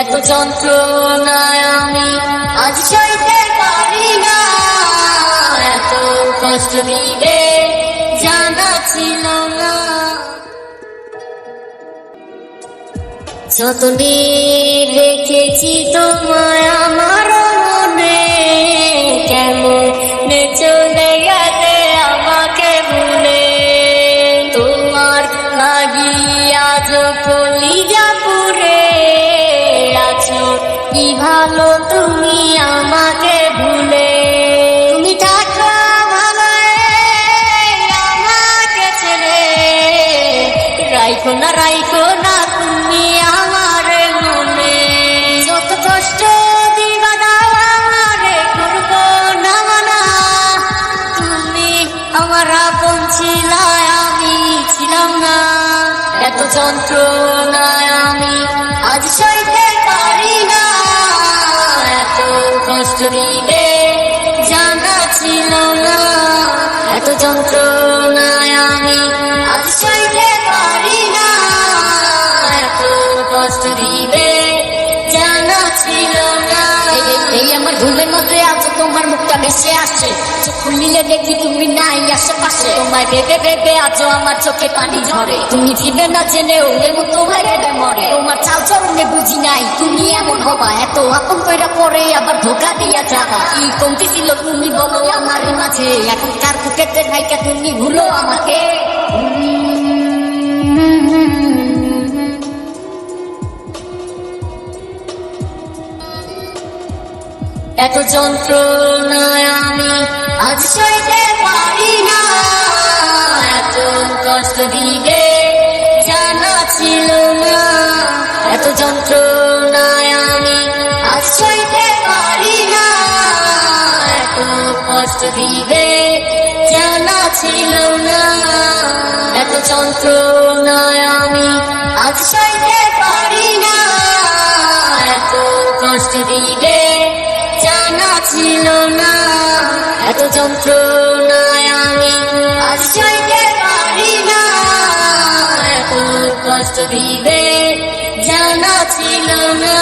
এত যন্ত্রণায় আমি আজ সইতে পারি না, এত কষ্ট দিবে জানা ছিল না। যতদিন রেখেছি তোমায় আমার মনে, কেমন চলে গেলে আমাকে ভুলে। তোমার লাগিয়া আজ কলিজা পুড়ে আছো, কি ভালো তুমি আমাকে ভুলে। তুমি থাকো ভালোয় আমাকে ছেড়ে, রাইখো না তুমি আমার মনে। যত কষ্ট দিবা দাও আমারে করবো না মানা, তুমি আমার আপন ছিলা আমি ছিলাম না। এত যন্ত্রণায় আমি আজ সইতে পারি না, এত কষ্ট দিবে জানা ছিল না। এত যন্ত্রণায় আমি আজ সইতে পারি না, এত কষ্ট দিবে জানা ছিল না। এই আমার ঘুমের মধ্যে আছো তোমার মুখটা ভেসে আসছে, চোখ খুলিলে দেখি তুমি নাই আশেপাশে। তোমায় ভেবে ভেবে আছো আমার চোখে পানি ঝরে, তুমি ফিরবে না জেনেও এমন তোমায় ভেবে মরে। তোমার চাল চরণে বুঝি নাই তুমি এমন হবা, এত আপন কইরা পরে আবার ধোকা দিয়া যাবা। কি কমতি ছিল তুমি বলো আমার মাঝে, এখন কার বুকেতে নাইকা তুমি ভুলো আমাকে। এত যন্ত্রণায় আমি আজ সইতে পারি না, এত কষ্ট দিবে জানা ছিল না। এত যন্ত্রণায় আমি আজ সইতে পারি না, এত কষ্ট দিবে জানা ছিল না। এত যন্ত্রণায় আমি আজ সইতে পারি না, এত কষ্ট দিবে জানা ছিল না। এত যন্ত্রণায় আমি আজ সইতে পারি না, এত কষ্ট দিবে জানা ছিল না।